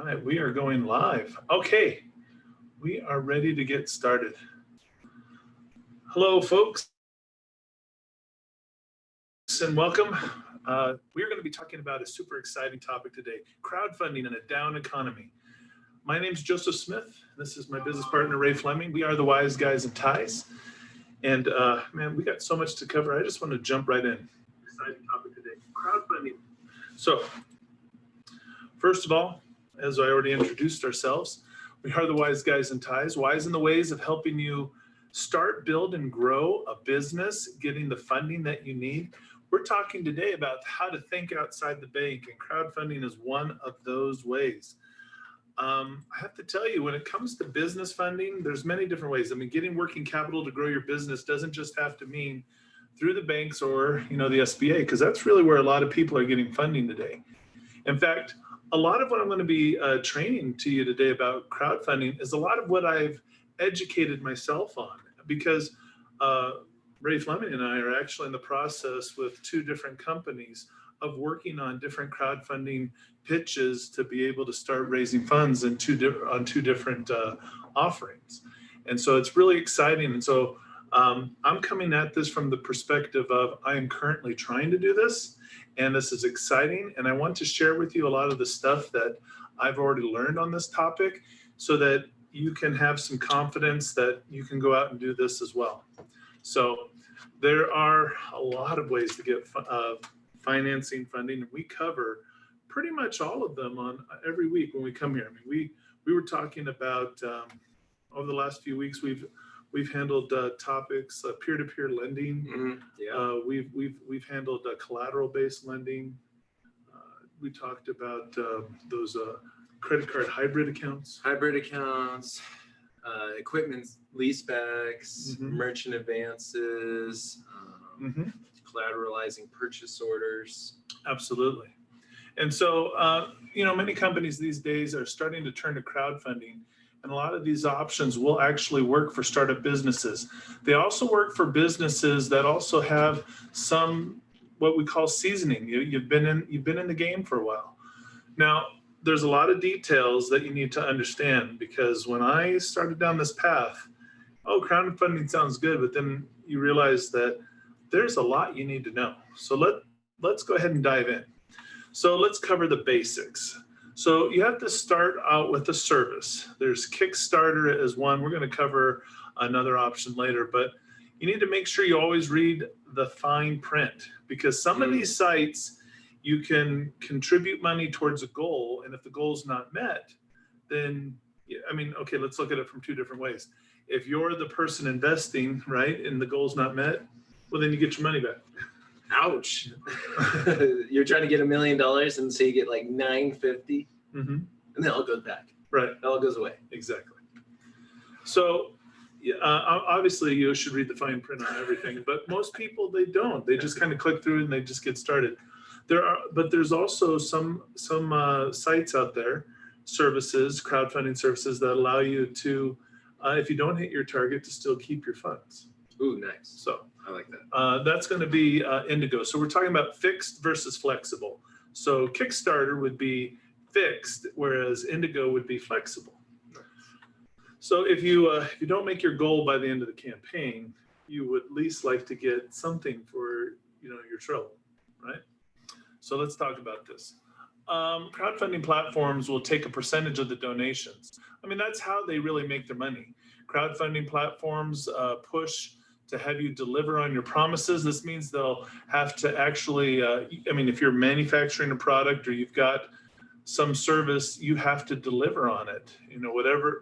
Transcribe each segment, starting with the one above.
right, we are going live. Okay, we are ready to get started. Hello, folks, and welcome. We're going to be talking about a super exciting topic today, crowdfunding in a down economy. My name is Joseph Smith. This is my business partner, Ray Fleming. We are the Wise Guys in Ties. And man, we got so much to cover. I just want to jump right in. Exciting topic today, crowdfunding. So, first of all, as I already introduced ourselves, we are the Wise Guys in Ties, wise in the ways of helping you start, build, and grow a business, getting the funding that you need. We're talking today about how to think outside the bank, and crowdfunding is one of those ways. I have to tell you, when it comes to business funding, there's many different ways. I mean, getting working capital to grow your business doesn't just have to mean through the banks or, the SBA, because that's really where a lot of people are getting funding today. In fact, a lot of what I'm going to be training to you today about crowdfunding is a lot of what I've educated myself on, because Ray Fleming and I are actually in the process with two different companies of working on different crowdfunding pitches to be able to start raising funds on two different offerings. And so it's really exciting. And so I'm coming at this from the perspective of I am currently trying to do this, and this is exciting. And I want to share with you a lot of the stuff that I've already learned on this topic so that you can have some confidence that you can go out and do this as well. So there are a lot of ways to get financing funding, and we cover pretty much all of them on every week when we come here. I mean, we were talking about over the last few weeks, we've handled topics peer-to-peer lending. Mm-hmm. Yeah. We've handled collateral-based lending. We talked about those credit card hybrid accounts, equipment leasebacks, mm-hmm. merchant advances, mm-hmm. collateralizing purchase orders. Absolutely. And so, many companies these days are starting to turn to crowdfunding, and a lot of these options will actually work for startup businesses. They also work for businesses that also have some what we call seasoning. You've been in the game for a while. Now, there's a lot of details that you need to understand, because when I started down this path, crowdfunding sounds good, but then you realize that there's a lot you need to know. So let's go ahead and dive in. So let's cover the basics. So you have to start out with a service. There's Kickstarter as one. We're going to cover another option later, but you need to make sure you always read the fine print, because some of these sites, you can contribute money towards a goal, and if the goal is not met, then, let's look at it from two different ways. If you're the person investing, right, and the goal's not met, well, then you get your money back. Ouch. You're trying to get $1 million, and so you get like $950, mm-hmm. and then it all goes back. Right. It all goes away. Exactly. So obviously you should read the fine print on everything, but most people, they don't. They just kind of click through and they just get started. There's also some sites out there, crowdfunding services that allow you to, if you don't hit your target, to still keep your funds. Ooh, nice. So I like that. That's going to be Indigo. So we're talking about fixed versus flexible. So Kickstarter would be fixed, whereas Indigo would be flexible. Nice. So if you don't make your goal by the end of the campaign, you would at least like to get something for your trouble, right? So let's talk about this. Crowdfunding platforms will take a percentage of the donations. I mean, that's how they really make their money. Crowdfunding platforms push to have you deliver on your promises. This means they'll have to actually, if you're manufacturing a product or you've got some service, you have to deliver on it,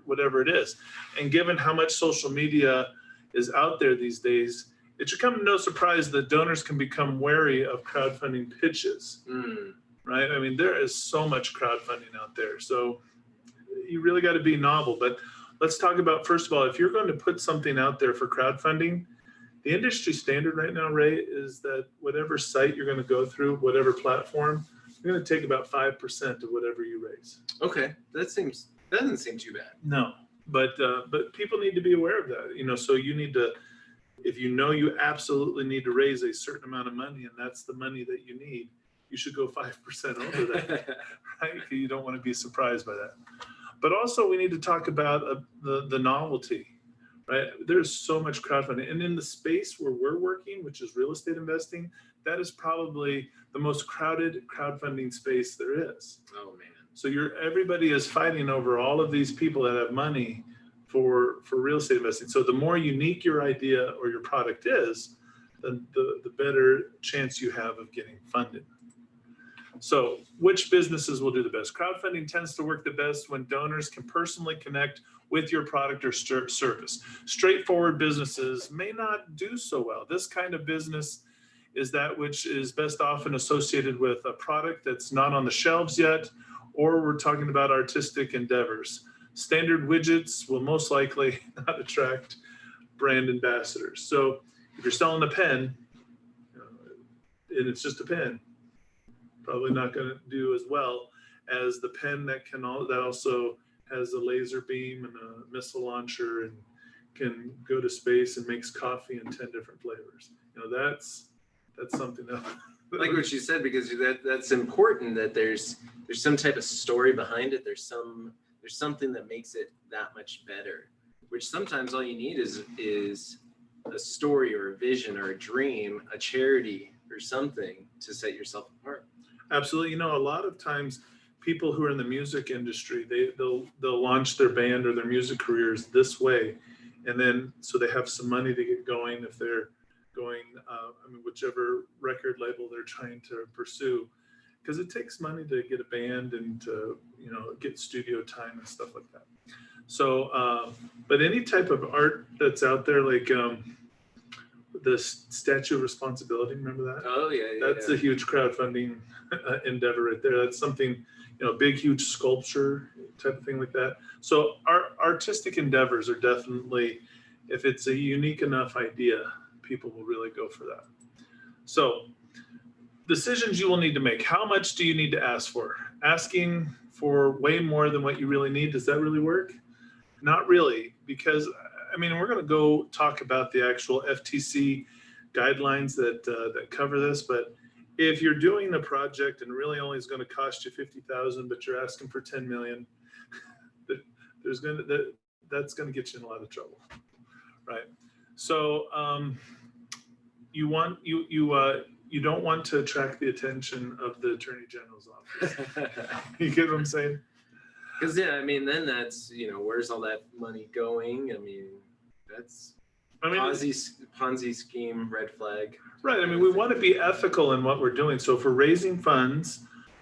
whatever it is. And given how much social media is out there these days, it should come to no surprise that donors can become wary of crowdfunding pitches, right? I mean, there is so much crowdfunding out there. So you really got to be novel. But let's talk about, first of all, if you're going to put something out there for crowdfunding, the industry standard right now, Ray, is that whatever site you're going to go through, whatever platform, you're going to take about 5% of whatever you raise. Okay, that doesn't seem too bad. No, but people need to be aware of that. So you need to, if you absolutely need to raise a certain amount of money, and that's the money that you need, you should go 5% over that, right? You don't want to be surprised by that. But also we need to talk about the novelty, right? There's so much crowdfunding. And in the space where we're working, which is real estate investing, that is probably the most crowded crowdfunding space there is. Oh, man. So everybody is fighting over all of these people that have money for real estate investing. So the more unique your idea or your product is, then the better chance you have of getting funded. So which businesses will do the best? Crowdfunding tends to work the best when donors can personally connect with your product or service. Straightforward businesses may not do so well. This kind of business is that which is best often associated with a product that's not on the shelves yet, or we're talking about artistic endeavors. Standard widgets will most likely not attract brand ambassadors. So if you're selling a pen, and it's just a pen, probably not going to do as well as the pen that also has a laser beam and a missile launcher and can go to space and makes coffee in 10 different flavors. That's something else. Like what you said, because that's important, that there's some type of story behind it. There's something that makes it that much better, which sometimes all you need is a story or a vision or a dream, a charity or something to set yourself apart. Absolutely. A lot of times people who are in the music industry, they'll launch their band or their music careers this way. And then, so they have some money to get going if they're going, whichever record label they're trying to pursue, because it takes money to get a band and to, get studio time and stuff like that. So, but any type of art that's out there, like the Statue of Responsibility, remember that? Oh, yeah. That's a huge crowdfunding endeavor right there. That's something, big, huge sculpture type of thing like that. So our artistic endeavors are definitely, if it's a unique enough idea, people will really go for that. So decisions you will need to make. How much do you need to ask for? Asking for way more than what you really need, does that really work? Not really, because we're going to go talk about the actual FTC guidelines that cover this, but if you're doing a project and really only is going to cost you $50,000, but you're asking for $10 million, that's going to get you in a lot of trouble, right? So you don't want to attract the attention of the Attorney General's office. You get what I'm saying? Because then that's where's all that money going? That's Ponzi scheme, red flag. Right. We want to be ethical in what we're doing. So if we're raising funds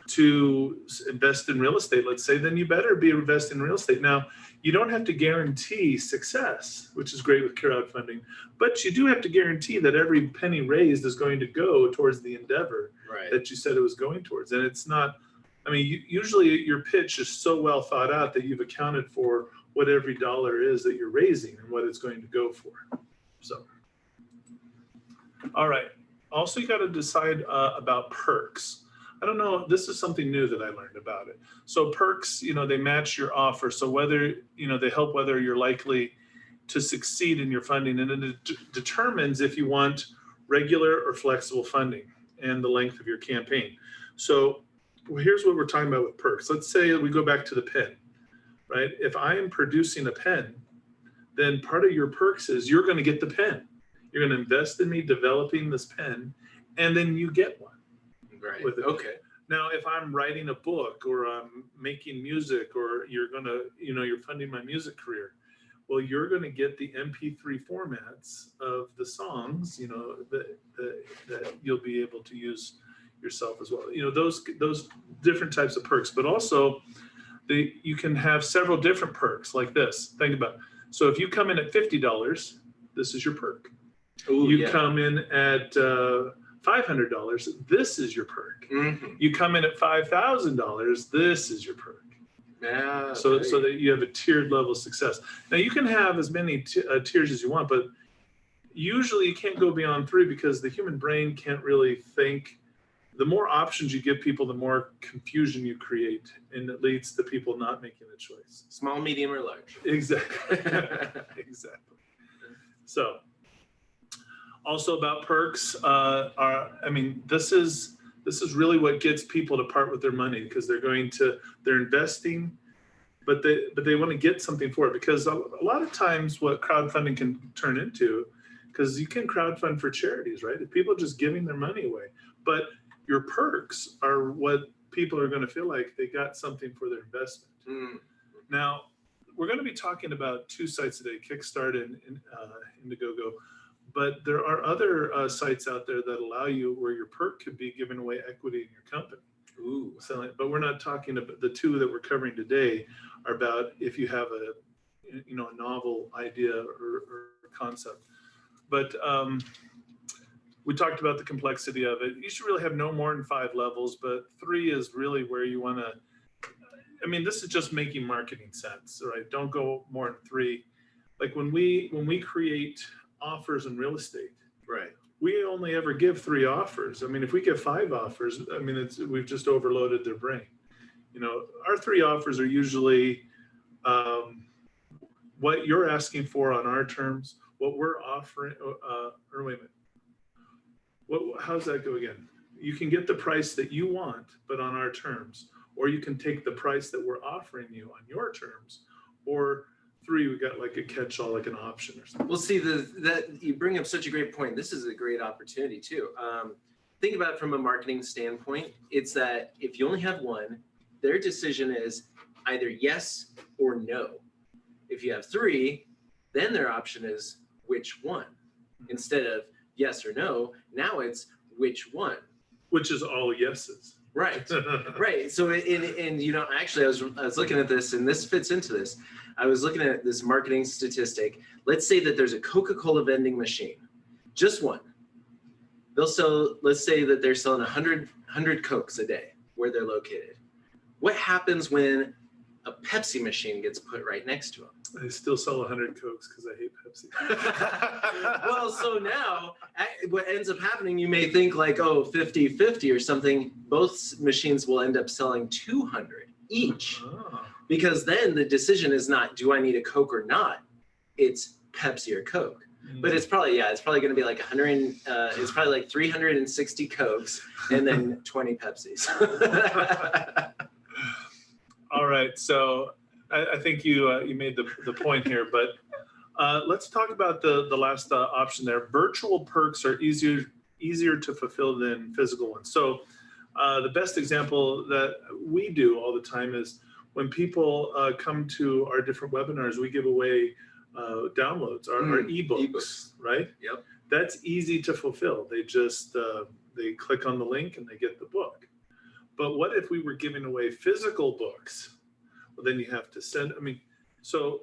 to invest in real estate, let's say, then you better be investing in real estate. Now, you don't have to guarantee success, which is great with crowdfunding, but you do have to guarantee that every penny raised is going to go towards the endeavor that you said it was going towards. And it's not, usually your pitch is so well thought out that you've accounted for what every dollar is that you're raising and what it's going to go for. So, all right. Also, you got to decide about perks. I don't know, this is something new that I learned about it. So perks, they match your offer. So whether, they help whether you're likely to succeed in your funding, and it determines if you want regular or flexible funding and the length of your campaign. So here's what we're talking about with perks. Let's say we go back to the pen, right? If I am producing a pen, then part of your perks is you're going to get the pen. You're going to invest in me developing this pen, and then you get one. Right. With it. Okay. Now, if I'm writing a book or I'm making music, or you're going to, you're funding my music career, well, you're going to get the MP3 formats of the songs, that you'll be able to use yourself as well. Those different types of perks, but also you can have several different perks like this. Think about it. So if you come in at $50, this is your perk. Ooh, come in at $500, this is your perk. Mm-hmm. You come in at $5,000, this is your perk. Yeah. So that you have a tiered level of success. Now you can have as many tiers as you want, but usually you can't go beyond 3 because the human brain can't really think. The more options you give people, the more confusion you create, and it leads to people not making a choice. Small, medium, or large. Exactly. Exactly. So also about perks, this is This is really what gets people to part with their money, because they're investing, but they want to get something for it. Because a lot of times what crowdfunding can turn into, because you can crowdfund for charities, right? If people are just giving their money away, but your perks are what people are going to feel like they got something for their investment. Now, we're going to be talking about two sites today, Kickstarter and Indiegogo, but there are other sites out there that allow you where your perk could be giving away equity in your company. Ooh. So, but we're not talking about the two that we're covering today are about if you have a novel idea or concept. But we talked about the complexity of it. You should really have no more than 5 levels, but 3 is really where you want to. I mean, this is just making marketing sense, right? Don't go more than 3. Like when we create offers in real estate, Right. we only ever give 3 offers. I mean, if we give 5 offers, I mean, we've just overloaded their brain. Our 3 offers are usually what you're asking for on our terms, what we're offering, or wait a minute. How's that go again? You can get the price that you want, but on our terms. Or you can take the price that we're offering you on your terms. Or 3, we got like a catch-all, like an option or something. Well, see, that you bring up such a great point. This is a great opportunity too. Think about it from a marketing standpoint. It's that if you only have 1, their decision is either yes or no. If you have 3, then their option is which one. Instead of yes or no, now it's which one. Which is all yeses. Right, right. So, actually, I was looking at this, and this fits into this. I was looking at this marketing statistic. Let's say that there's a Coca-Cola vending machine, just one. Let's say that they're selling 100 Cokes a day where they're located. What happens when a Pepsi machine gets put right next to them? I still sell 100 Cokes because I hate Pepsi. Well, so now what ends up happening, you may think like, 50-50 or something. Both machines will end up selling 200 each. Oh. Because then the decision is not, do I need a Coke or not? It's Pepsi or Coke. But it's probably going to be like 100. It's probably like 360 Cokes and then 20 Pepsis. All right, so I think you made the point here, but let's talk about the last option there. Virtual perks are easier to fulfill than physical ones. So the best example that we do all the time is when people come to our different webinars, we give away downloads, our ebooks, right? Yep. That's easy to fulfill. They just they click on the link and they get the book. But what if we were giving away physical books? Well, then you have to send. I mean, so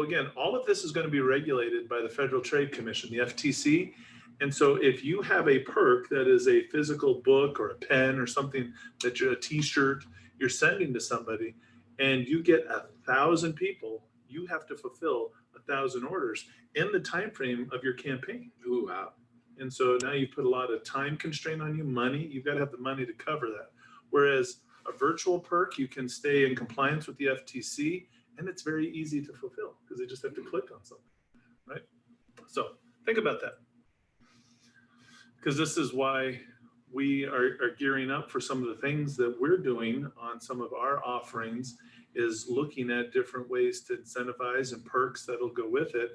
again, all of this is going to be regulated by the Federal Trade Commission, the FTC. And so if you have a perk that is a physical book or a pen or something that you're a T-shirt you're sending to somebody, and you get 1,000 people, you have to fulfill 1,000 orders in the time frame of your campaign. Ooh, wow. And so now you put a lot of time constraint on you, money. You've got to have the money to cover that. Whereas a virtual perk, you can stay in compliance with the FTC, and it's very easy to fulfill because they just have to click on something, right? So think about that. Because this is why we are gearing up for some of the things that we're doing on some of our offerings, is looking at different ways to incentivize and perks that'll go with it.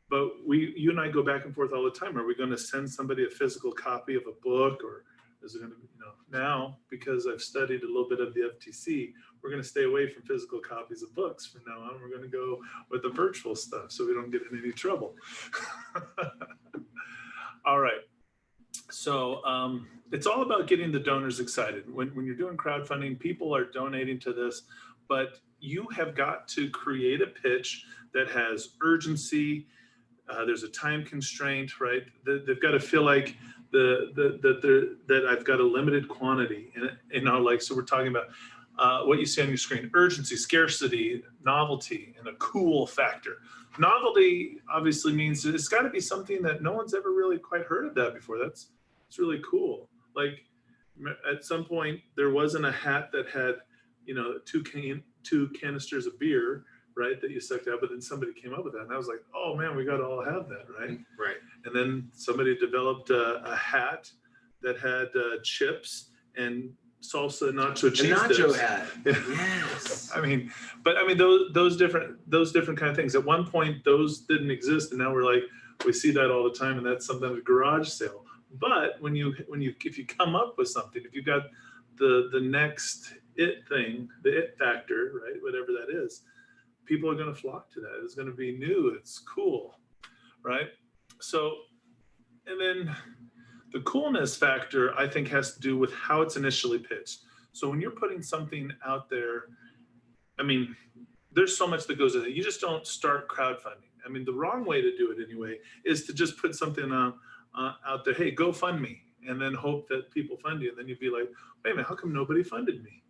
But you and I go back and forth all the time. Are we going to send somebody a physical copy of a book, or is it going to be, now, because I've studied a little bit of the FTC, we're going to stay away from physical copies of books from now on. We're going to go with the virtual stuff so we don't get in any trouble. All right. So it's all about getting the donors excited. When you're doing crowdfunding, people are donating to this, but you have got to create a pitch that has urgency. There's a time constraint, right? They've got to feel like that I've got a limited quantity, and so we're talking about what you see on your screen: urgency, scarcity, novelty, and a cool factor. Novelty obviously means it's got to be something that no one's ever really quite heard of that before. It's really cool. Like at some point there wasn't a hat that had two canisters of beer, right, that you sucked out, but then somebody came up with that, and I was like, oh man, we got to all have that, right? Right. And then somebody developed a hat that had chips and salsa nacho cheese A nacho dips. hat. Yeah. Yes. I mean, those different kind of things. At one point, those didn't exist, and now we're like, we see that all the time, and that's something at a garage sale. But if you come up with something, if you got the next it thing, the it factor, right, whatever that is, people are going to flock to that. It's going to be new. It's cool, right? So, and then the coolness factor, I think, has to do with how it's initially pitched. So when you're putting something out there, I mean, there's so much that goes in it. You just don't start crowdfunding. I mean, the wrong way to do it anyway is to just put something out there, hey, go fund me, and then hope that people fund you. And then you'd be like, wait a minute, how come nobody funded me,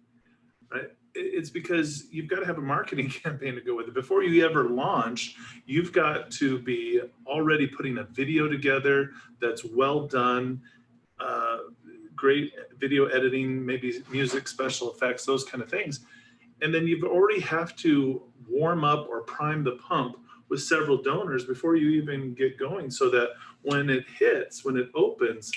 right? It's because you've got to have a marketing campaign to go with it. Before you ever launch, you've got to be already putting a video together that's well done, great video editing, maybe music, special effects, those kind of things. And then you've already have to warm up or prime the pump with several donors before you even get going, so that when it hits, when it opens,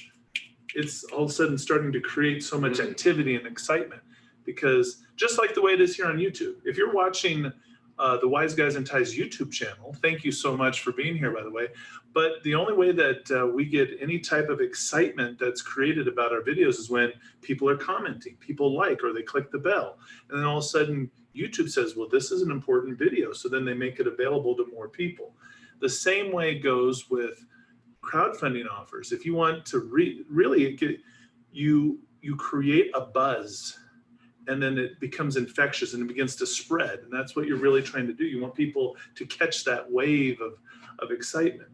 it's all of a sudden starting to create so much activity and excitement. Because just like the way it is here on YouTube, if you're watching the Wise Guys and Ties YouTube channel, thank you so much for being here, by the way. But the only way that we get any type of excitement that's created about our videos is when people are commenting, people like, or they click the bell. And then all of a sudden, YouTube says, well, this is an important video. So then they make it available to more people. The same way goes with crowdfunding offers. If you want to really get, you create a buzz, and then it becomes infectious and it begins to spread. And that's what you're really trying to do. You want people to catch that wave of excitement.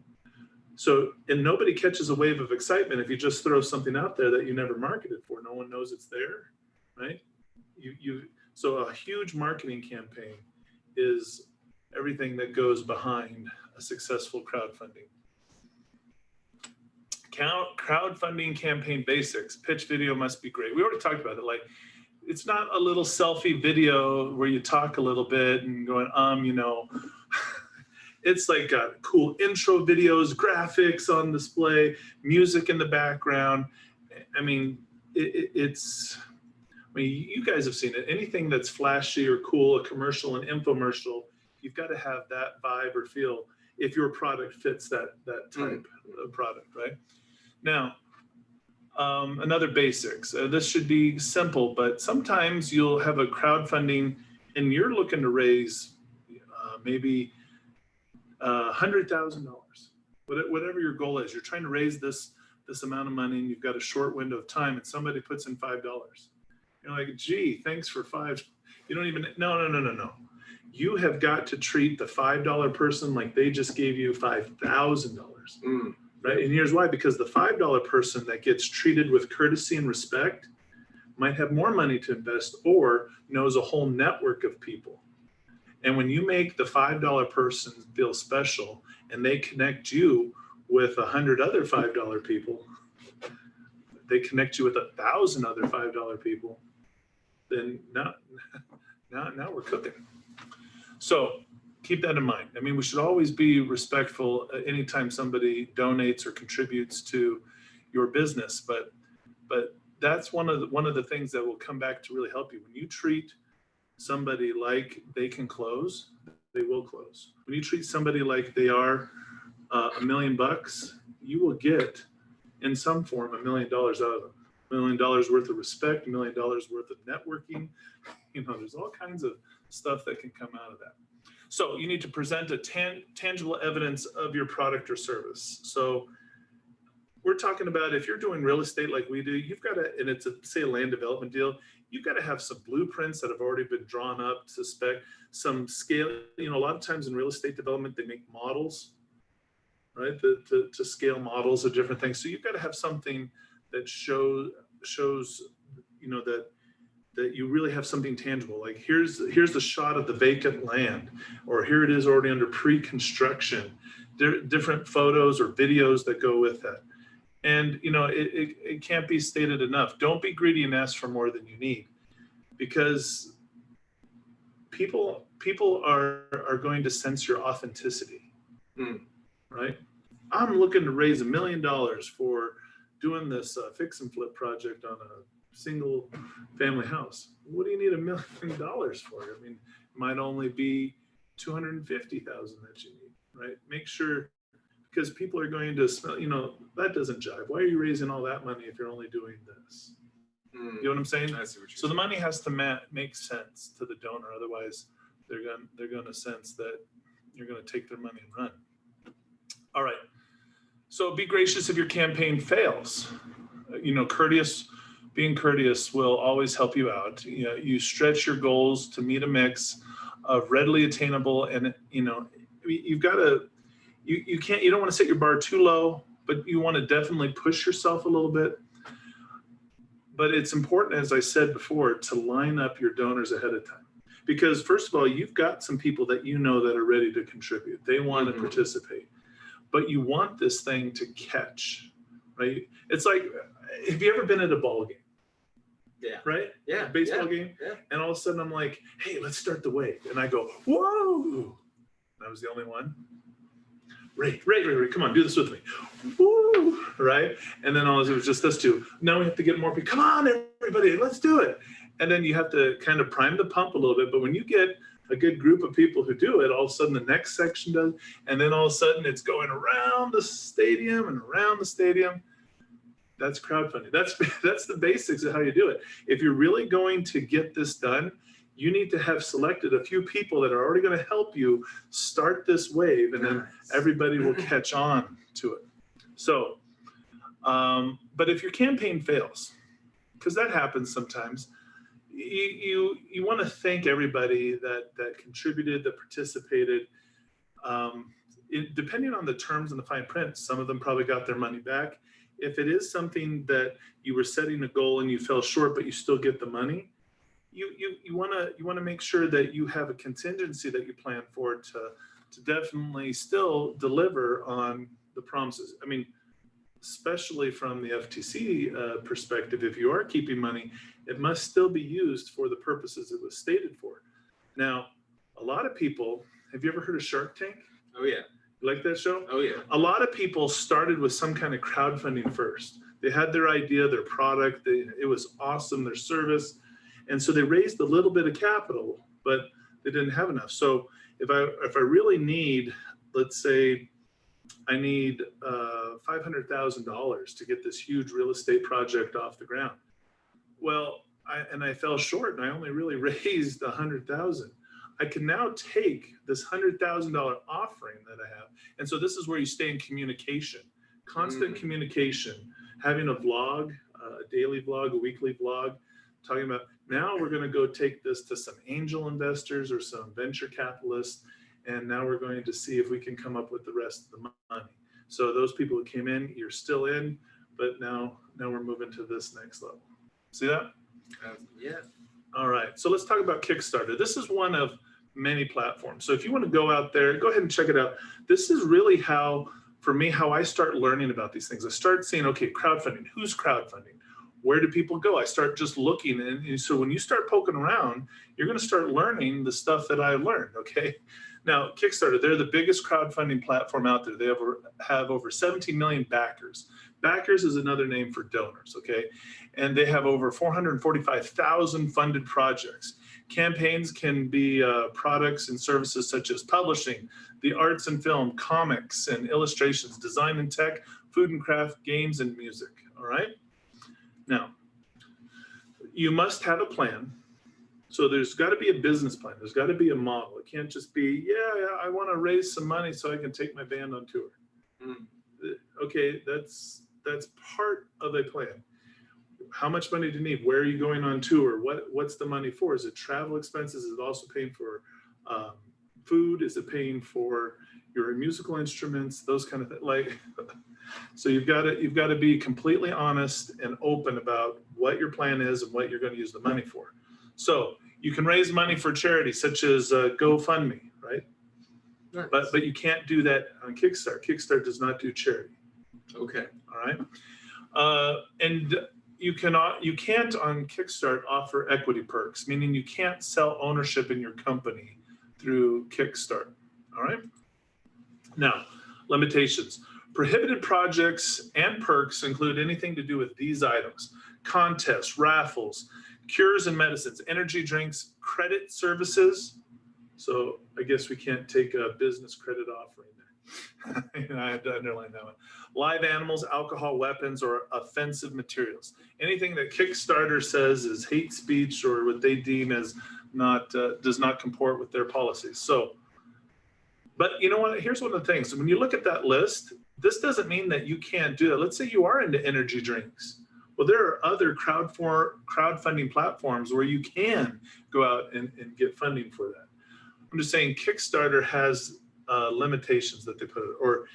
So, and nobody catches a wave of excitement if you just throw something out there that you never marketed for. No one knows it's there, right? So a huge marketing campaign is everything that goes behind a successful crowdfunding. Crowdfunding campaign basics. Pitch video must be great. We already talked about it. Like, it's not a little selfie video where you talk a little bit and going, it's like cool intro videos, graphics on display, music in the background. I mean, you guys have seen it. Anything that's flashy or cool, a commercial, an infomercial, you've got to have that vibe or feel if your product fits that type of product, right? Now, another basics. This should be simple, but sometimes you'll have a crowdfunding and you're looking to raise maybe $100,000. Whatever your goal is, you're trying to raise this amount of money, and you've got a short window of time, and somebody puts in $5. You're like, gee, thanks for $5. You don't even, no. You have got to treat the $5 person like they just gave you $5,000. Right? And here's why: because the $5 person that gets treated with courtesy and respect might have more money to invest or knows a whole network of people. And when you make the $5 person feel special and they connect you with 100 other $5 people, they connect you with 1,000 other $5 people, then now we're cooking. So keep that in mind. I mean, we should always be respectful anytime somebody donates or contributes to your business, but that's one of the things that will come back to really help you. When you treat somebody like they can close, they will close. When you treat somebody like they are $1 million, you will get in some form $1 million out of them. $1 million worth of respect, $1 million worth of networking. There's all kinds of stuff that can come out of that. So you need to present a tangible evidence of your product or service. So we're talking about, if you're doing real estate like we do, you've got to, and it's say a land development deal, you've got to have some blueprints that have already been drawn up to spec, some scale. A lot of times in real estate development, they make models, right? To scale models of different things. So you've got to have something that shows, that you really have something tangible. Like here's the shot of the vacant land, or here it is already under pre-construction, different photos or videos that go with that. And it can't be stated enough. Don't be greedy and ask for more than you need, because people are going to sense your authenticity, right? I'm looking to raise $1 million for doing this fix and flip project on a single family house. What do you need $1 million for? I mean, it might only be 250,000 that you need, right? Make sure, because people are going to smell, that doesn't jive. Why are you raising all that money if you're only doing this? You know what I'm saying? I see what you're So the saying. money has to make sense to the donor. Otherwise, they're going to sense that you're going to take their money and run. All right. So be gracious if your campaign fails. Being courteous will always help you out. You stretch your goals to meet a mix of readily attainable, and you've got to. You don't want to set your bar too low, but you want to definitely push yourself a little bit. But it's important, as I said before, to line up your donors ahead of time. Because first of all, you've got some people that that are ready to contribute. They want to participate. But you want this thing to catch, right? It's like, have you ever been at a ball game? Yeah. Right? Yeah. A baseball game? Yeah. And all of a sudden I'm like, hey, let's start the wave. And I go, whoa. And I was the only one. Ray, come on, do this with me. Woo, right? And then it was just us two. Now we have to get more people. Come on, everybody, let's do it. And then you have to kind of prime the pump a little bit. But when you get a good group of people who do it, all of a sudden the next section does. And then all of a sudden it's going around the stadium and around the stadium. That's crowdfunding. That's the basics of how you do it. If you're really going to get this done, you need to have selected a few people that are already going to help you start this wave, and then everybody will catch on to it. So, but if your campaign fails, because that happens sometimes, you want to thank everybody that contributed, that participated. Depending on the terms in the fine print, some of them probably got their money back. If it is something that you were setting a goal and you fell short, but you still get the money, you want to make sure that you have a contingency that you plan for to definitely still deliver on the promises. I mean, especially from the FTC perspective, if you are keeping money, it must still be used for the purposes it was stated for. Now, a lot of people, have you ever heard of Shark Tank? Oh yeah. You like that show? Oh yeah. A lot of people started with some kind of crowdfunding first. They had their idea, their product, it was awesome, their service. And so they raised a little bit of capital, but they didn't have enough. So if I really need, let's say I need $500,000 to get this huge real estate project off the ground. Well, I fell short and I only really raised $100,000. I can now take this $100,000 offering that I have. And so this is where you stay in communication, constant communication, having a vlog, a daily vlog, a weekly vlog, talking about, now we're going to go take this to some angel investors or some venture capitalists. And now we're going to see if we can come up with the rest of the money. So those people who came in, you're still in, but now we're moving to this next level. See that? Yeah. All right. So let's talk about Kickstarter. This is one of many platforms. So if you want to go out there, go ahead and check it out. This is really how I start learning about these things. I start seeing, okay, crowdfunding. Who's crowdfunding? Where do people go? I start just looking. And so when you start poking around, you're going to start learning the stuff that I learned, okay? Now, Kickstarter, they're the biggest crowdfunding platform out there. They have over 17 million backers. Backers is another name for donors, okay? And they have over 445,000 funded projects. Campaigns can be products and services such as publishing, the arts and film, comics and illustrations, design and tech, food and craft, games and music, all right? Now, you must have a plan. So there's got to be a business plan. There's got to be a model. It can't just be, yeah, I want to raise some money so I can take my band on tour. Okay, that's part of a plan. How much money do you need? Where are you going on tour? What's the money for? Is it travel expenses? Is it also paying for food? Is it paying for your musical instruments? Those kind of things. Like, so you've got to be completely honest and open about what your plan is and what you're going to use the money for. So you can raise money for charity, such as GoFundMe, right? Nice. But you can't do that on Kickstarter. Kickstarter does not do charity. Okay. All right. And you can't on Kickstarter offer equity perks, meaning you can't sell ownership in your company through Kickstarter. All right. Now, limitations. Prohibited projects and perks include anything to do with these items: contests, raffles, cures and medicines, energy drinks, credit services. So I guess we can't take a business credit offering there. I had to underline that one. Live animals, alcohol, weapons, or offensive materials. Anything that Kickstarter says is hate speech or what they deem as not does not comport with their policies. So, but you know what? Here's one of the things. When you look at that list, this doesn't mean that you can't do that. Let's say you are into energy drinks. Well, there are other crowdfunding platforms where you can go out and get funding for that. I'm just saying Kickstarter has limitations that they put, or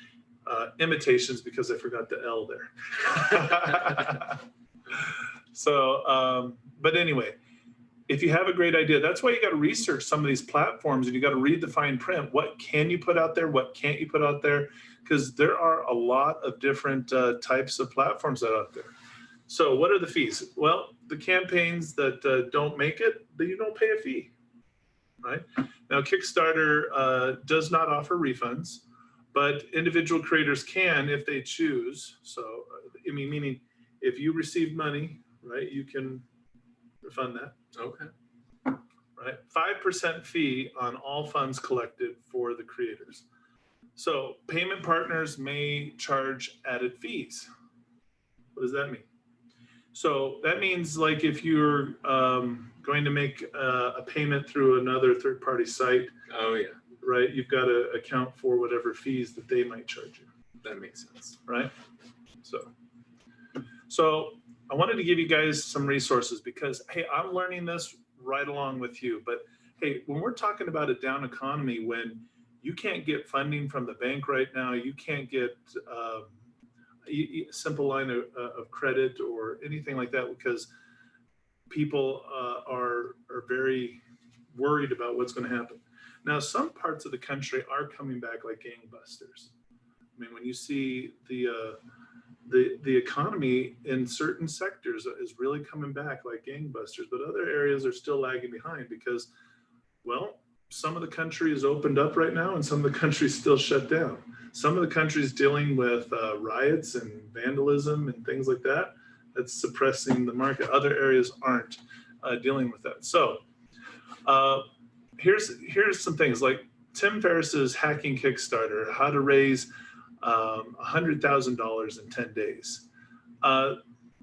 imitations, because I forgot the L there. So, but anyway, if you have a great idea, that's why you got to research some of these platforms and you got to read the fine print. What can you put out there? What can't you put out there? Because there are a lot of different types of platforms that are out there. So what are the fees? Well, the campaigns that don't make it, then you don't pay a fee, right? Now, Kickstarter does not offer refunds, but individual creators can if they choose. So, I mean, meaning if you receive money, right, you can refund that. Okay. Right? 5% fee on all funds collected for the creators. So payment partners may charge added fees. What does that mean? So that means like if you're going to make a payment through another third-party site, Oh yeah, right? You've got to account for whatever fees that they might charge you. that makes sense. Right? So I wanted to give you guys some resources because, hey, I'm learning this right along with you. But hey, when we're talking about a down economy, when you can't get funding from the bank right now, you can't get a simple line of credit or anything like that because people are very worried about what's going to happen. Now, some parts of the country are coming back like gangbusters. I mean, when you see the economy in certain sectors is really coming back like gangbusters, but other areas are still lagging behind because, well, some of the country is opened up right now and some of the country is still shut down. Some of the countries dealing with riots and vandalism and things like that. That's suppressing the market. Other areas aren't dealing with that. So here's some things like Tim Ferriss's Hacking Kickstarter, how to raise $100,000 in 10 days. Now,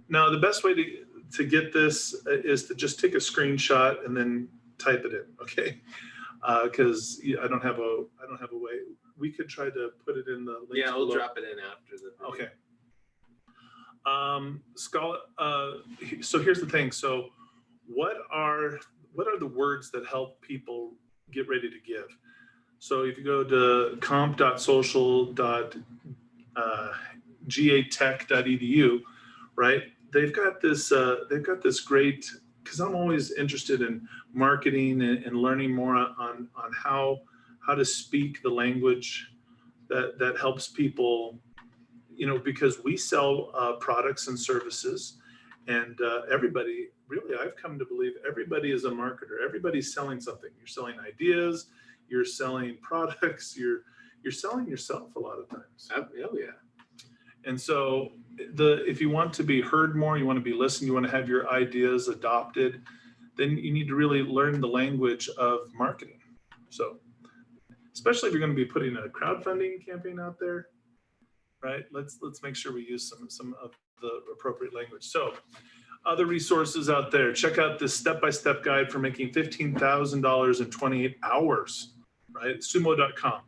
the best way to get this is to just take a screenshot and then type it in, okay? Because I don't have a way. We could try to put it in the link. Yeah, we'll drop it in after the video. Okay. So here's the thing. So what are the words that help people get ready to give? So if you go to comp.social.gatech.edu, right? They've got this great, because I'm always interested in marketing and learning more on how to speak the language that helps people, you know, because we sell products and services, and everybody, really, I've come to believe everybody is a marketer. Everybody's selling something. You're selling ideas, you're selling products, you're selling yourself a lot of times. Oh yeah. And so if you want to be heard more, you want to be listened, you want to have your ideas adopted, then you need to really learn the language of marketing. So especially if you're going to be putting a crowdfunding campaign out there, right? Let's make sure we use some of the appropriate language. So other resources out there, check out this step-by-step guide for making $15,000 in 28 hours, right? Sumo.com,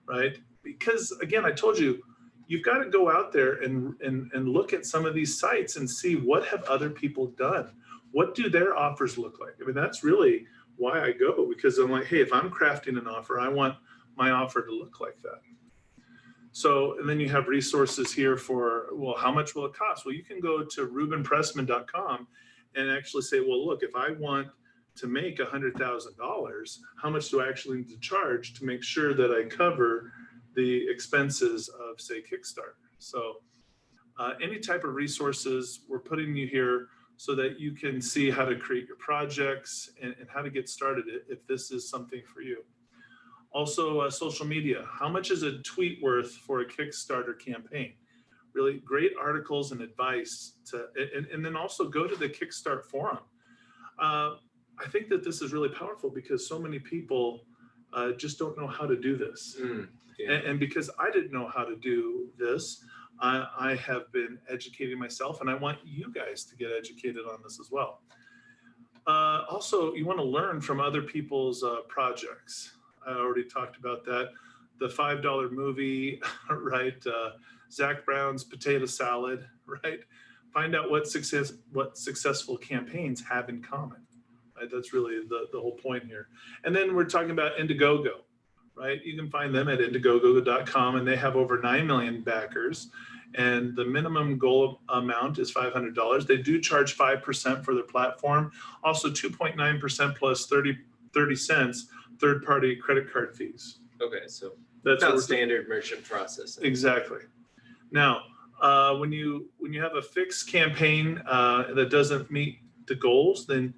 right? Because again, I told you, you've got to go out there and look at some of these sites and see what have other people done. What do their offers look like? I mean, that's really why I go, because I'm like, hey, if I'm crafting an offer, I want my offer to look like that. So, and then you have resources here for, well, how much will it cost? Well, you can go to rubenpressman.com and actually say, well, look, if I want to make $100,000, how much do I actually need to charge to make sure that I cover the expenses of, say, Kickstarter? So any type of resources, we're putting you here so that you can see how to create your projects and how to get started if this is something for you. Also, social media. How much is a tweet worth for a Kickstarter campaign, really great articles and advice and then also go to the Kickstart forum. I think that this is really powerful because so many people just don't know how to do this. And because I didn't know how to do this, I have been educating myself, and I want you guys to get educated on this as well. Also, you want to learn from other people's projects. I already talked about that. The $5 movie, right? Zach Brown's potato salad, right? Find out what successful campaigns have in common. Right? That's really the whole point here. And then we're talking about Indiegogo, right? You can find them at Indiegogo.com, and they have over 9 million backers. And the minimum goal amount is $500. They do charge 5% for their platform, also 2.9% plus 30 cents third-party credit card fees. Okay, so that's about standard merchant processing. Exactly. Now, when you have a fixed campaign that doesn't meet the goals, then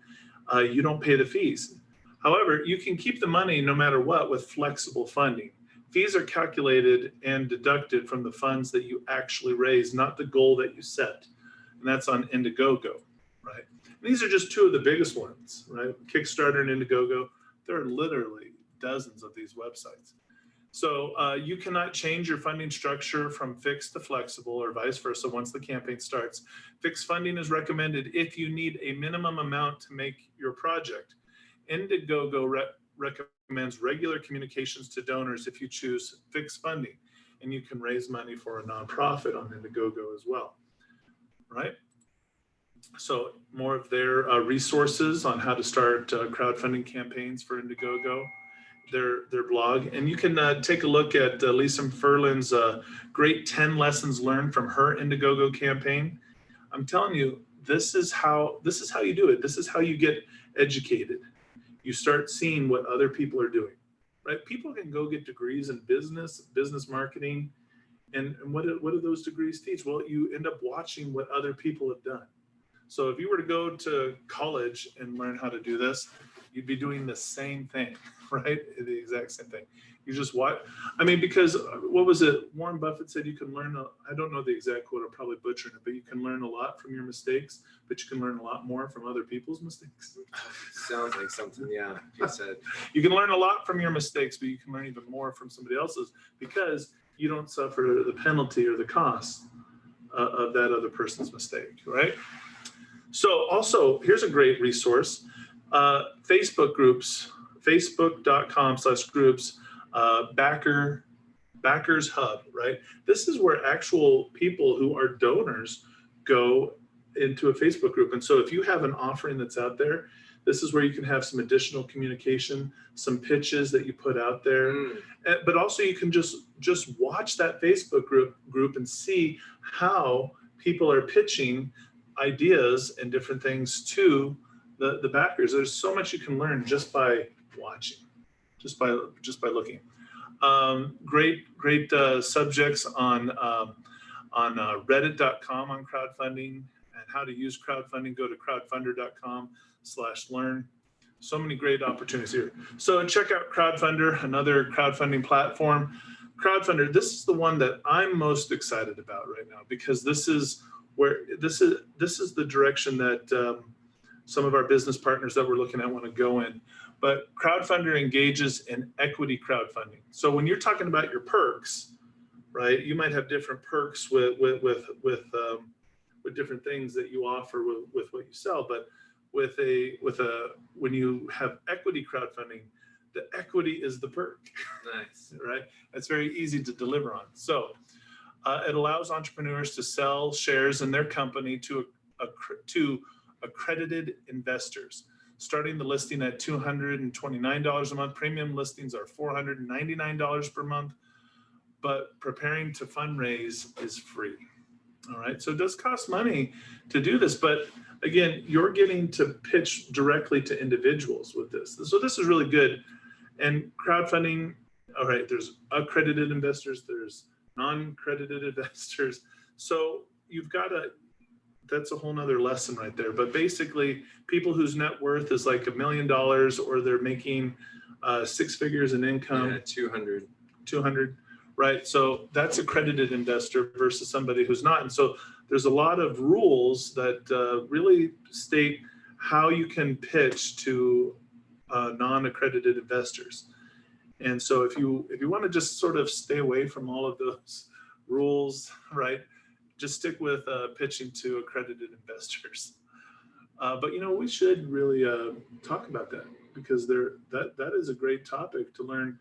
you don't pay the fees. However, you can keep the money no matter what with flexible funding. Fees are calculated and deducted from the funds that you actually raise, not the goal that you set. And that's on Indiegogo, right? And these are just two of the biggest ones, right? Kickstarter and Indiegogo. There are literally dozens of these websites. So you cannot change your funding structure from fixed to flexible or vice versa once the campaign starts. Fixed funding is recommended if you need a minimum amount to make your project. Indiegogo recommends regular communications to donors if you choose fixed funding, and you can raise money for a nonprofit on Indiegogo as well, right? So more of their resources on how to start crowdfunding campaigns for Indiegogo, their blog. And you can take a look at Lisa Furlan's great 10 lessons learned from her Indiegogo campaign. I'm telling you, this is how you do it. This is how you get educated. You start seeing what other people are doing, right? People can go get degrees in business marketing. And what do those degrees teach? Well, you end up watching what other people have done. So if you were to go to college and learn how to do this, you'd be doing the same thing, right? The exact same thing. You just watch. I mean, because what was it? Warren Buffett said you can learn, I don't know the exact quote, I'm probably butchering it, but you can learn a lot from your mistakes, but you can learn a lot more from other people's mistakes. Sounds like something, yeah, you said. You can learn a lot from your mistakes, but you can learn even more from somebody else's because you don't suffer the penalty or the cost of that other person's mistake, right? So also, here's a great resource. Facebook groups, facebook.com/groups, Backers Hub, right? This is where actual people who are donors go into a Facebook group. And so if you have an offering that's out there, this is where you can have some additional communication, some pitches that you put out there. But also you can just watch that Facebook group and see how people are pitching ideas and different things to the backers. There's so much you can learn just by watching, just by looking. Great subjects on reddit.com on crowdfunding and how to use crowdfunding. Go to crowdfunder.com/learn. So many great opportunities here. So check out Crowdfunder, another crowdfunding platform. Crowdfunder, this is the one that I'm most excited about right now because this is the direction that some of our business partners that we're looking at want to go in. But Crowdfunder engages in equity crowdfunding. So when you're talking about your perks, right, you might have different perks with different things that you offer with what you sell. But when you have equity crowdfunding, the equity is the perk. Nice, right? That's very easy to deliver on. So it allows entrepreneurs to sell shares in their company to accredited investors. Starting the listing at $229 a month. Premium listings are $499 per month, but preparing to fundraise is free. All right, so it does cost money to do this, but again, you're getting to pitch directly to individuals with this. So this is really good. And crowdfunding, all right, there's accredited investors, there's non-credited investors. So you've got that's a whole nother lesson right there. But basically, people whose net worth is like $1 million or they're making 6 figures in income. Yeah, 200. right? So that's accredited investor versus somebody who's not. And so there's a lot of rules that really state how you can pitch to non-accredited investors. And so if you want to just sort of stay away from all of those rules, right, just stick with pitching to accredited investors. But we should really talk about that, because that is a great topic to learn.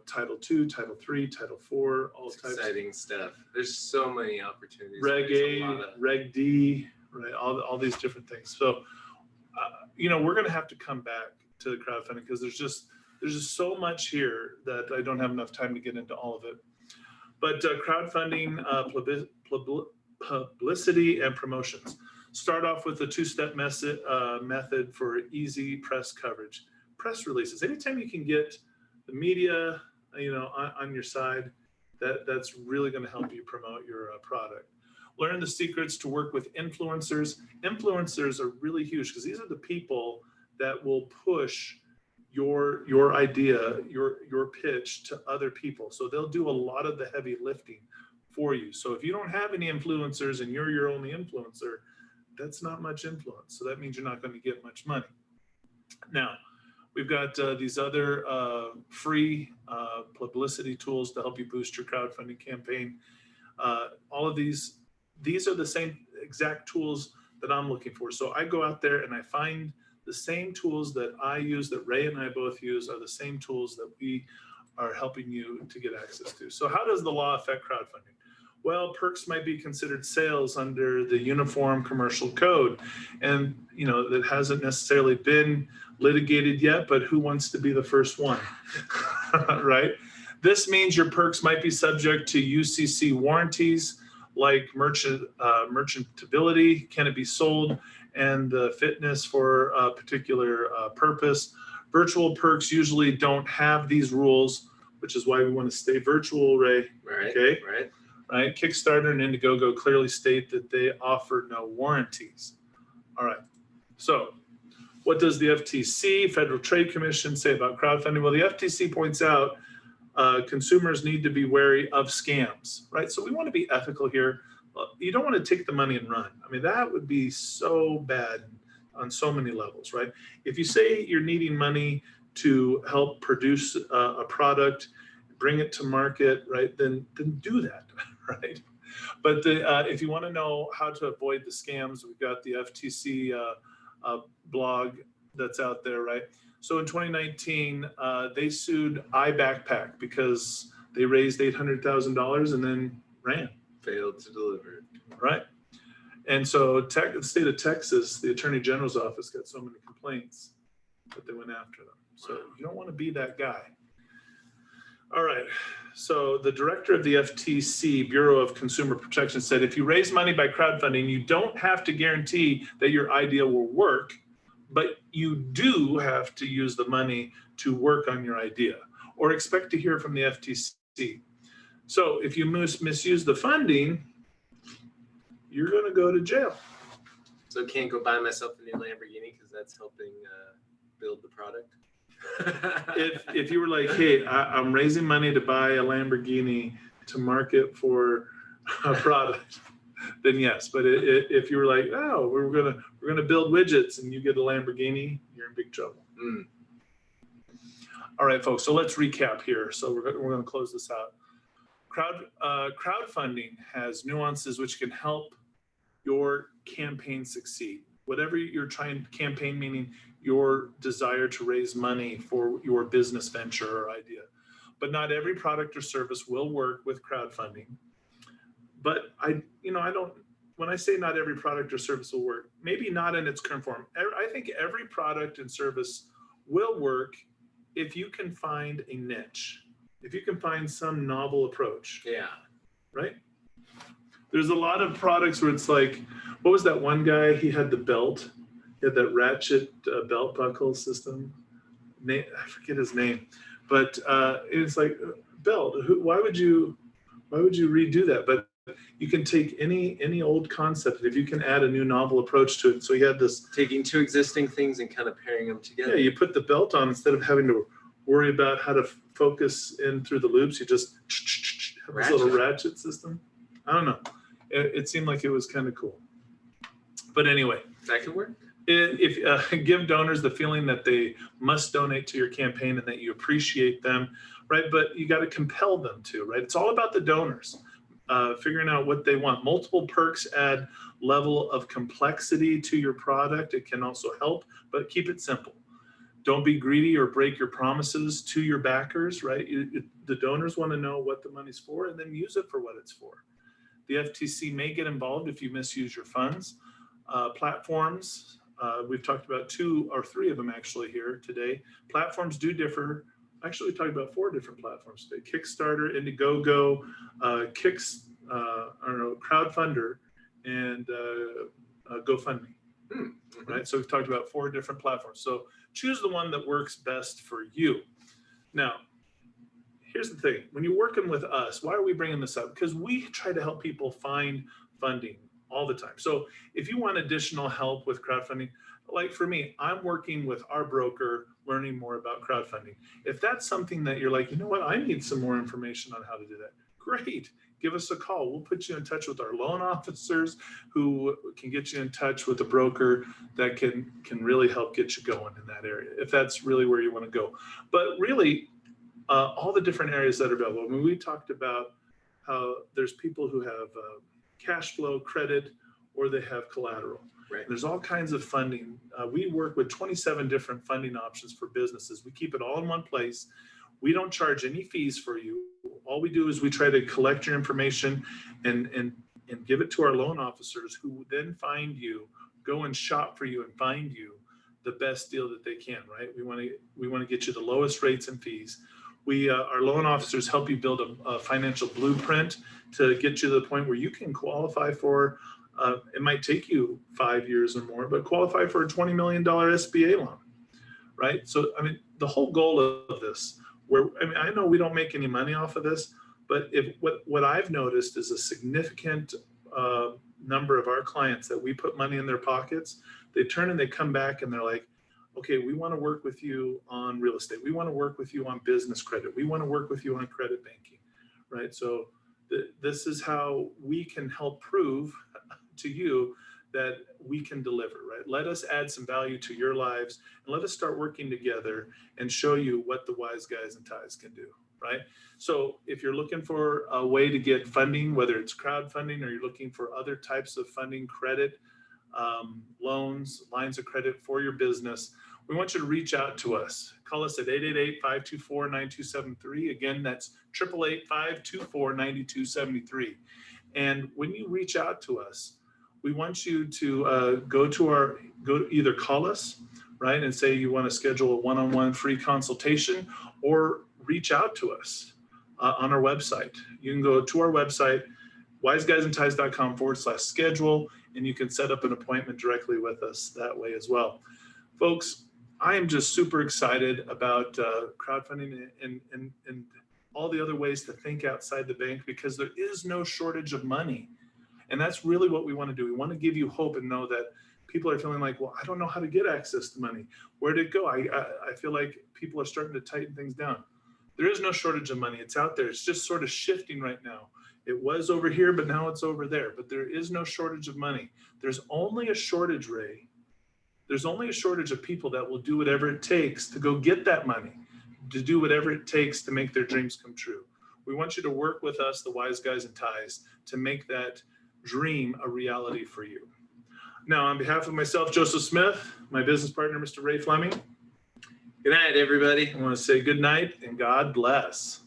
Title II, Title III, Title IV, all types. Exciting stuff. There's so many opportunities. Reg A, Reg D, right? All these different things. So, we're going to have to come back to the crowdfunding, because there's just so much here that I don't have enough time to get into all of it. But crowdfunding, publicity and promotions. Start off with a two-step method for easy press coverage. Press releases. Anytime you can get the media, on your side, that's really going to help you promote your product. Learn the secrets to work with influencers. Influencers are really huge, because these are the people that will push your idea, your pitch to other people. So they'll do a lot of the heavy lifting for you. So if you don't have any influencers and you're your only influencer, that's not much influence. So that means you're not going to get much money. Now, we've got these other free publicity tools to help you boost your crowdfunding campaign. All of these are the same exact tools that I'm looking for. So I go out there and I find the same tools that I use, that Ray and I both use, are the same tools that we are helping you to get access to. So how does the law affect crowdfunding? Well, perks might be considered sales under the Uniform Commercial Code. And, that hasn't necessarily been litigated yet, but who wants to be the first one, right? This means your perks might be subject to UCC warranties, like merchantability, can it be sold, and the fitness for a particular purpose. Virtual perks usually don't have these rules, which is why we want to stay virtual, Ray. Right. Okay. Right. Kickstarter and Indiegogo clearly state that they offer no warranties. All right. So what does the FTC, Federal Trade Commission, say about crowdfunding? Well, the FTC points out consumers need to be wary of scams, right? So we want to be ethical here. You don't want to take the money and run. I mean, that would be so bad on so many levels, right? If you say you're needing money to help produce a product, bring it to market, right, then do that, right? But if you want to know how to avoid the scams, we've got the FTC blog that's out there, right? So in 2019, they sued iBackpack because they raised $800,000 and then ran. Failed to deliver. Right. And so the state of Texas, the Attorney General's office got so many complaints that they went after them. So you don't want to be that guy. All right. So the director of the FTC, Bureau of Consumer Protection, said if you raise money by crowdfunding, you don't have to guarantee that your idea will work, but you do have to use the money to work on your idea, or expect to hear from the FTC. So if you misuse the funding, you're going to go to jail. So can't go buy myself a new Lamborghini because that's helping build the product. If you were like, hey, I'm raising money to buy a Lamborghini to market for a product, then yes. But if you were like, oh, we're gonna build widgets and you get a Lamborghini, you're in big trouble. All right, folks. So let's recap here. So we're going to close this out. Crowdfunding has nuances which can help your campaign succeed. Whatever you're trying to campaign, meaning your desire to raise money for your business venture or idea. But not every product or service will work with crowdfunding. But when I say not every product or service will work, maybe not in its current form. I think every product and service will work if you can find a niche. If you can find some novel approach. Yeah. Right? There's a lot of products where it's like, what was that one guy? He had the belt. He had that ratchet belt buckle system. I forget his name. But it's like, belt. Why would you redo that? But you can take any old concept, if you can add a new novel approach to it. So he had this. Taking two existing things and kind of pairing them together. Yeah, you put the belt on instead of having to worry about how to focus in through the loops. You just have this little ratchet system. I don't know. It seemed like it was kind of cool. But anyway, that could work. If give donors the feeling that they must donate to your campaign and that you appreciate them, right? But you got to compel them to, right? It's all about the donors, figuring out what they want. Multiple perks add level of complexity to your product. It can also help, but keep it simple. Don't be greedy or break your promises to your backers, right? The donors want to know what the money's for and then use it for what it's for. The FTC may get involved if you misuse your funds. Platforms, we've talked about 2 or 3 of them actually here today. Platforms do differ. Actually, we talked about 4 different platforms today: Kickstarter, Indiegogo, Crowdfunder, and GoFundMe. Mm-hmm. Right? So we've talked about 4 different platforms. So choose the one that works best for you. Now, here's the thing. When you're working with us, why are we bringing this up? Because we try to help people find funding all the time. So if you want additional help with crowdfunding, like for me, I'm working with our broker, learning more about crowdfunding. If that's something that you're like, you know what, I need some more information on how to do that, great. Give us a call. We'll put you in touch with our loan officers who can get you in touch with a broker that can really help get you going in that area, if that's really where you want to go. But really, all the different areas that are available. I mean, we talked about how there's people who have cash flow, credit, or they have collateral. Right. There's all kinds of funding. We work with 27 different funding options for businesses. We keep it all in one place. We don't charge any fees for you. All we do is we try to collect your information and give it to our loan officers, who then find you, go and shop for you and find you the best deal that they can, right? We want to get you the lowest rates and fees. Our loan officers help you build a financial blueprint to get you to the point where you can qualify for, it might take you 5 years or more, but qualify for a $20 million SBA loan, right? So, I mean, the whole goal of this, I know we don't make any money off of this, but what I've noticed is a significant number of our clients that we put money in their pockets, they turn and they come back and they're like, okay, we want to work with you on real estate. We want to work with you on business credit. We want to work with you on credit banking, right? So this is how we can help prove to you that we can deliver, right? Let us add some value to your lives and let us start working together and show you what the Wise Guys and Ties can do, right? So if you're looking for a way to get funding, whether it's crowdfunding or you're looking for other types of funding, credit, loans, lines of credit for your business, we want you to reach out to us. Call us at 888-524-9273. Again, that's 888-524-9273. And when you reach out to us, we want you to either call us, right, and say you want to schedule a one-on-one free consultation, or reach out to us on our website. You can go to our website, wiseguysandties.com/schedule, and you can set up an appointment directly with us that way as well. Folks, I am just super excited about crowdfunding and all the other ways to think outside the bank, because there is no shortage of money. And that's really what we want to do. We want to give you hope and know that people are feeling like, well, I don't know how to get access to money. Where did it go? I feel like people are starting to tighten things down. There is no shortage of money. It's out there. It's just sort of shifting right now. It was over here, but now it's over there. But there is no shortage of money. There's only a shortage, Ray. There's only a shortage of people that will do whatever it takes to go get that money, to do whatever it takes to make their dreams come true. We want you to work with us, the Wise Guys and Ties, to make that dream a reality for you. Now, on behalf of myself, Joseph Smith, my business partner, Mr. Ray Fleming. Good night, everybody. I want to say good night and God bless.